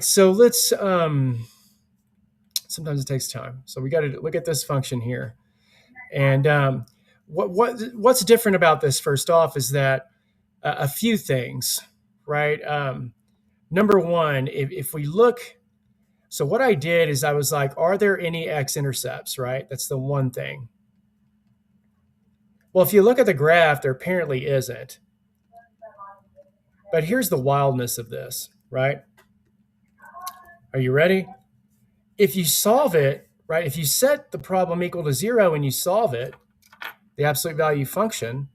So let's, sometimes it takes time. So we got to look at this function here. And what's different about this, first off, is that a few things, right? Number one, if we look, so what I did is I was like, are there any x-intercepts, right? That's the one thing. Well, if you look at the graph, there apparently isn't. But here's the wildness of this, right? Are you ready? If you solve it, right, if you set the problem equal to 0 and you solve it, the absolute value function,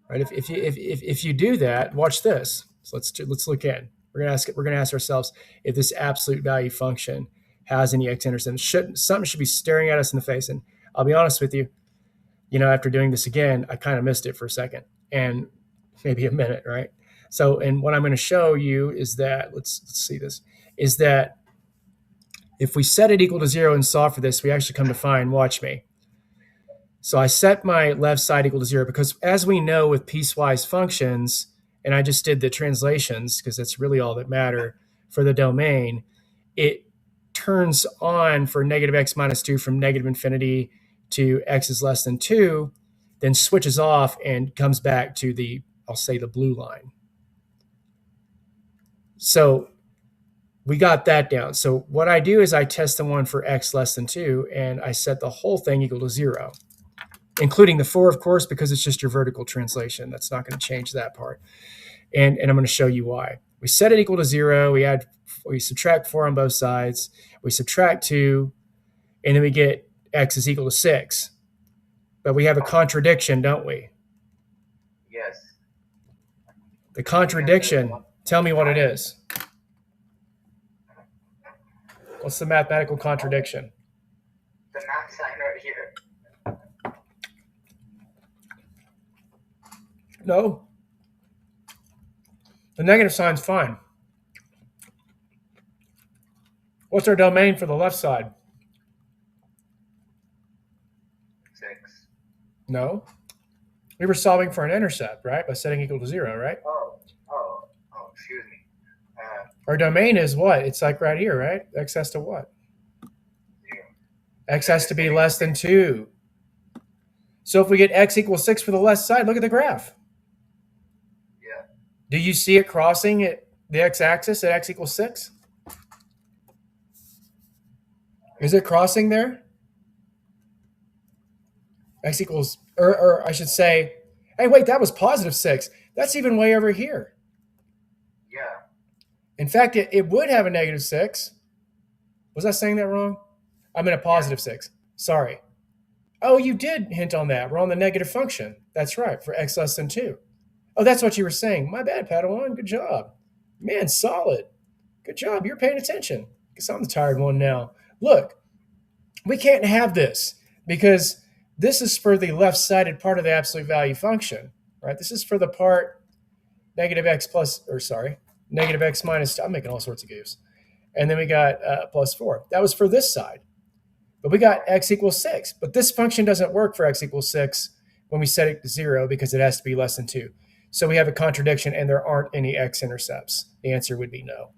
right? If you do that, watch this. So let's look in. We're gonna ask ourselves if this absolute value function has any x-intercepts. Something should be staring at us in the face. And I'll be honest with you, after doing this again, I kind of missed it for a second and maybe a minute, right? So, and what I'm going to show you is that let's see this is that if we set it equal to 0 and solve for this, we actually come to find. Watch me. So I set my left side equal to 0 because, as we know with piecewise functions, and I just did the translations because that's really all that matter for the domain, it turns on for negative x minus 2 from negative infinity to x is less than 2, then switches off and comes back to the, I'll say, the blue line. So we got that down. So what I do is I test the one for x less than 2, and I set the whole thing equal to 0, including the 4, of course, because it's just your vertical translation. That's not going to change that part. And I'm going to show you why. We set it equal to 0. We subtract 4 on both sides. We subtract 2, and then we get x is equal to 6. But we have a contradiction, don't we? Yes. The contradiction, tell me what it is. What's the mathematical contradiction? The math sign right here. No. The negative sign's fine. What's our domain for the left side? 6. No. We were solving for an intercept, right? By setting equal to 0, right? Oh, excuse me. Our domain is what? It's like right here, right? X has to what? 0. X has to be less than 2. So if we get x equals 6 for the left side, look at the graph. Yeah. Do you see it crossing at the x-axis at x equals 6? Is it crossing there? X equals, or I should say, hey, wait, that was positive 6. That's even way over here. Yeah. In fact, it would have a negative 6. Was I saying that wrong? I'm in a positive 6. Sorry. Oh, you did hint on that. We're on the negative function. That's right, for x less than 2. Oh, that's what you were saying. My bad, Padawan. Good job. Man, solid. Good job. You're paying attention. Because I'm the tired one now. Look, we can't have this because this is for the left-sided part of the absolute value function, right? This is for the part negative x minus 2. I'm making all sorts of goofs. And then we got plus 4. That was for this side. But we got x equals 6. But this function doesn't work for x equals 6 when we set it to 0 because it has to be less than 2. So we have a contradiction and there aren't any x-intercepts. The answer would be no.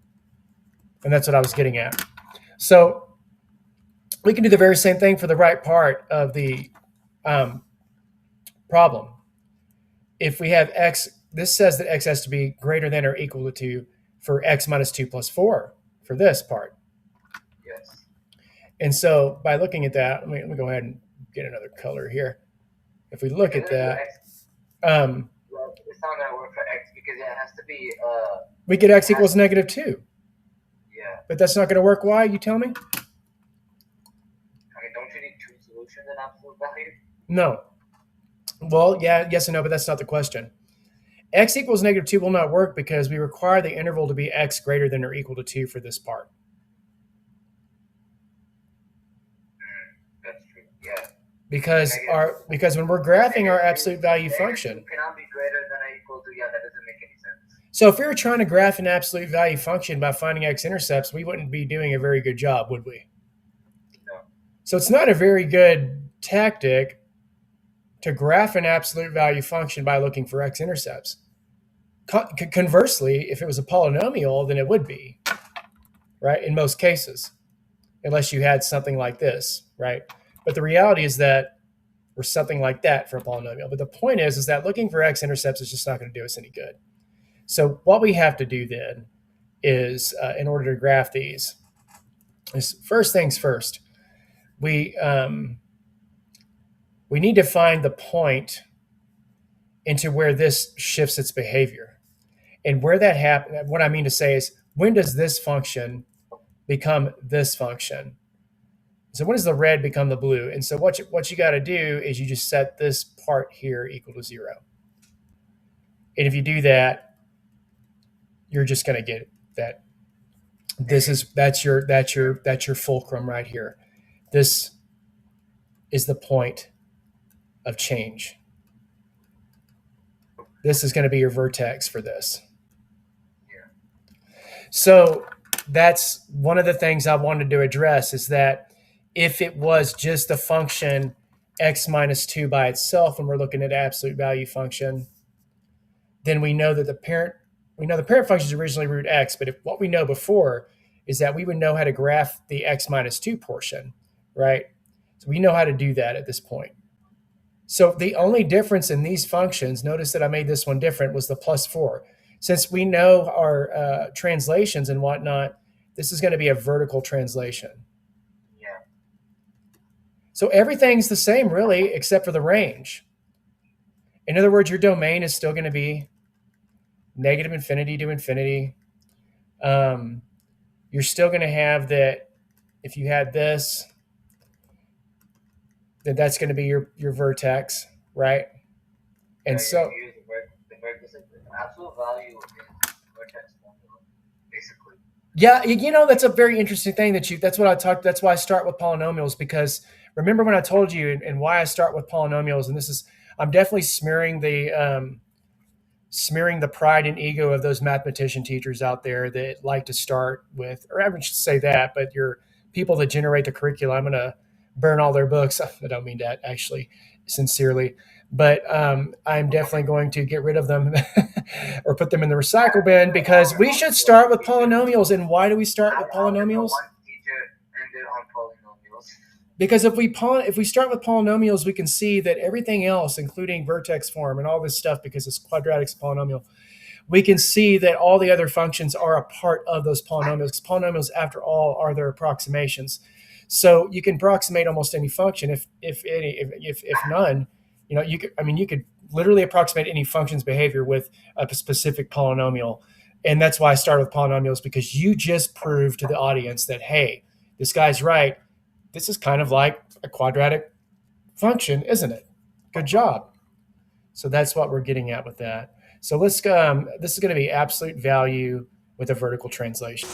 And that's what I was getting at. So we can do the very same thing for the right part of the problem. If we have x, this says that x has to be greater than or equal to 2 for x minus 2 plus 4 for this part. Yes. And so by looking at that, let me go ahead and get another color here. If we look at that, it's not going to work for x because it has to be. We get x equals negative 2. Yeah. But that's not going to work. Why? You tell me? I mean, don't you need 2 solutions in absolute value? No. Well, yeah, yes and no, but that's not the question. X equals negative 2 will not work because we require the interval to be x greater than or equal to 2 for this part. That's true, yeah. Because when we're graphing our absolute value function, cannot be greater than or equal to, yeah, that doesn't make any sense. So if we were trying to graph an absolute value function by finding x-intercepts, we wouldn't be doing a very good job, would we? No. So it's not a very good tactic to graph an absolute value function by looking for x-intercepts. Conversely, if it was a polynomial, then it would be. right? In most cases, unless you had something like this, right? But the reality is that, or something like that for a polynomial. But the point is that looking for x-intercepts is just not going to do us any good. So what we have to do then is, in order to graph these, is first things first. We need to find the point into where this shifts its behavior. And where that happens, what I mean to say is, when does this function become this function? So when does the red become the blue? And so what you got to do is you just set this part here equal to 0. And if you do that, you're just going to get that. That's your fulcrum right here. This is the point of change. This is going to be your vertex for this. So that's one of the things I wanted to address, is that if it was just a function x minus 2 by itself, when we're looking at absolute value function, then we know that the parent function is originally root x. But if what we know before is that we would know how to graph the x minus 2 portion, right? So we know how to do that at this point. So the only difference in these functions, notice that I made this one different, was the plus 4. Since we know our translations and whatnot, this is going to be a vertical translation. Yeah. So everything's the same, really, except for the range. In other words, your domain is still going to be negative infinity to infinity. You're still going to have that. If you had this, then that's going to be your vertex, right? And so the absolute value is vertex formula, basically. Yeah, that's a very interesting thing that's why I start with polynomials, because remember when I told you and why I start with polynomials, and I'm definitely smearing the pride and ego of those mathematician teachers out there that like to start with, or I should say that, but your people that generate the curriculum, I'm going to burn all their books. I don't mean that actually sincerely, but I'm definitely going to get rid of them or put them in the recycle bin, because we should start with polynomials. And why do we start with polynomials? Because if we start with polynomials, we can see that everything else, including vertex form and all this stuff, because it's quadratic polynomial, we can see that all the other functions are a part of those polynomials. Polynomials, after all, are their approximations. So you can approximate almost any function. If none, you could literally approximate any function's behavior with a specific polynomial. And that's why I started with polynomials, because you just proved to the audience that, hey, this guy's right. This is kind of like a quadratic function, isn't it? Good job. So that's what we're getting at with that. So let's go. This is going to be absolute value with a vertical translation.